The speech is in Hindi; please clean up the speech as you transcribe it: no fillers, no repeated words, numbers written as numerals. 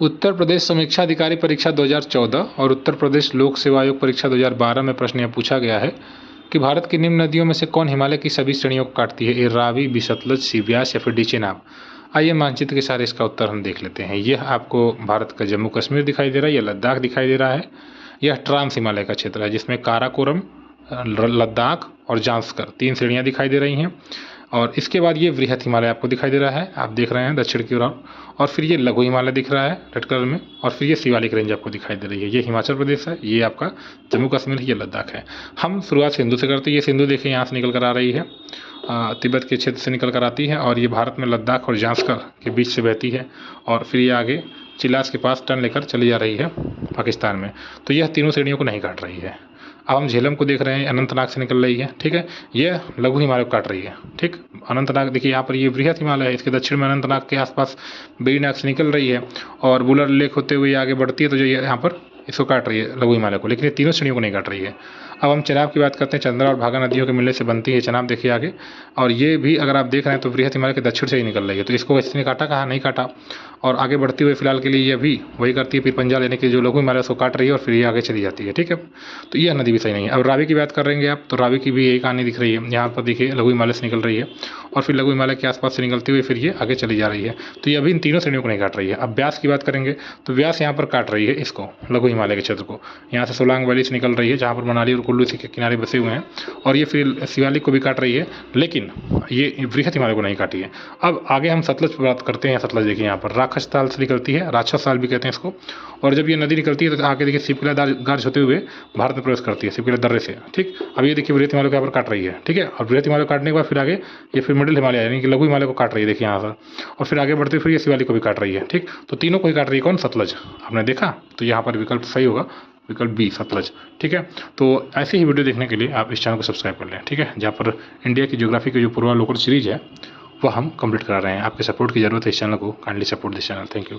उत्तर प्रदेश समीक्षा अधिकारी परीक्षा 2014 और उत्तर प्रदेश लोक सेवा आयोग परीक्षा 2012 में प्रश्न यह पूछा गया है कि भारत की निम्न नदियों में से कौन हिमालय की सभी श्रेणियों को काटती है? ए रावी, बी सतलज, सी ब्यास या फिर डी चेनाब। आइए मानचित्र के सारे इसका उत्तर हम देख लेते हैं। यह आपको भारत का जम्मू कश्मीर दिखाई दे रहा है, यह लद्दाख दिखाई दे रहा है, यह ट्रांस हिमालय का क्षेत्र है जिसमें काराकोरम, लद्दाख और जांस्कर 3 श्रेणियाँ दिखाई दे रही हैं। और इसके बाद ये वृहत हिमालय आपको दिखाई दे रहा है, आप देख रहे हैं दक्षिण की ओर। और फिर ये लघु हिमालय दिख रहा है रेड कलर में, और फिर ये शिवालिक रेंज आपको दिखाई दे रही है। ये हिमाचल प्रदेश है, ये आपका जम्मू कश्मीर है, ये लद्दाख है। हम शुरुआत सिंधु से करते हैं। ये सिंधु देखिए यहाँ से निकल कर आ रही है, तिब्बत के क्षेत्र से निकल कर आती है और ये भारत में लद्दाख और जांस्कर के बीच से बहती है और फिर ये आगे चिलास के पास टर्न लेकर चली जा रही है पाकिस्तान में। तो यह तीनों श्रेणियों को नहीं काट रही है। अब हम झेलम को देख रहे हैं, अनंतनाग से निकल रही है, ठीक है। ये लघु हिमालय को काट रही है, ठीक। अनंतनाग देखिए यहाँ पर ये वृहत हिमालय है, इसके दक्षिण में अनंतनाग के आसपास बेरीनाग से निकल रही है और बुलर लेक होते हुए आगे बढ़ती है, तो जो ये यहाँ पर इसको काट रही है लघु हिमालय को, लेकिन ये तीनों श्रेणियों को नहीं काट रही है। अब हम चेनाब की बात करते हैं। चंद्रा और भागा नदियों के मिलने से बनती है चेनाब, देखिए आगे। और ये भी अगर आप देख रहे हैं तो वृहत हिमालय के दक्षिण से ही निकल रही है, तो इसको इसने काटा, कहा नहीं काटा। और आगे बढ़ती हुई फिलहाल के लिए ये भी वही करती है, फिर पंजा लेने के जो लघु हिमालय उसको काट रही है और फिर ये आगे चली जाती है, ठीक है। तो यह नदी भी सही नहीं है। अब रावी की बात करेंगे आप, तो रावी की भी यही कहानी दिख रही है। यहाँ पर देखिए लघु हिमालय से निकल रही है और फिर लघु हिमालय के आसपास से निकलती हुई फिर ये आगे चली जा रही है, तो ये अभी इन तीनों श्रेणियों को नहीं काट रही है। अब व्यास की बात करेंगे तो व्यास यहाँ पर काट रही है इसको, लघु हिमालय के क्षेत्र को। यहाँ से सोलांग वैली से निकल रही है जहाँ पर मनाली और कुल्लू के किनारे बसे हुए हैं, और ये फिर शिवालिक को भी काट रही है, लेकिन ये वृहत हिमालय को नहीं काटी है। अब आगे हम सतलज पर बात करते हैं। सतलज देखिए यहाँ पर राक्षस ताल से निकलती है, राक्षस ताल भी कहते हैं इसको। और जब ये नदी निकलती है तो आगे देखिए सिपकिला गार्ज होते हुए भारत में प्रवेश करती है, सिपकिला दर्रे से, ठीक। अब ये देखिए वृहत हिमालय को यहाँ पर काट रही है, ठीक है। और वृहत हिमालय काटने के बाद फिर आगे ये फिर मिडिल हिमालय यानी कि लघु हिमालय को काट रही है, देखिए यहाँ से। और फिर आगे बढ़ते फिर ये शिवालिक को भी काट रही है, ठीक। तो तीनों को ही काट रही है कौन? सतलज। आपने देखा, तो यहाँ पर विकल्प सही होगा, विकल्प बी सतलज, ठीक है। तो ऐसे ही वीडियो देखने के लिए आप इस चैनल को सब्सक्राइब कर लें, ठीक है, जहाँ पर इंडिया की ज्योग्राफी की जो पूर्वालोकन सीरीज है वह हम कंप्लीट करा रहे हैं। आपके सपोर्ट की ज़रूरत है इस चैनल को, kindly support this channel. Thank you.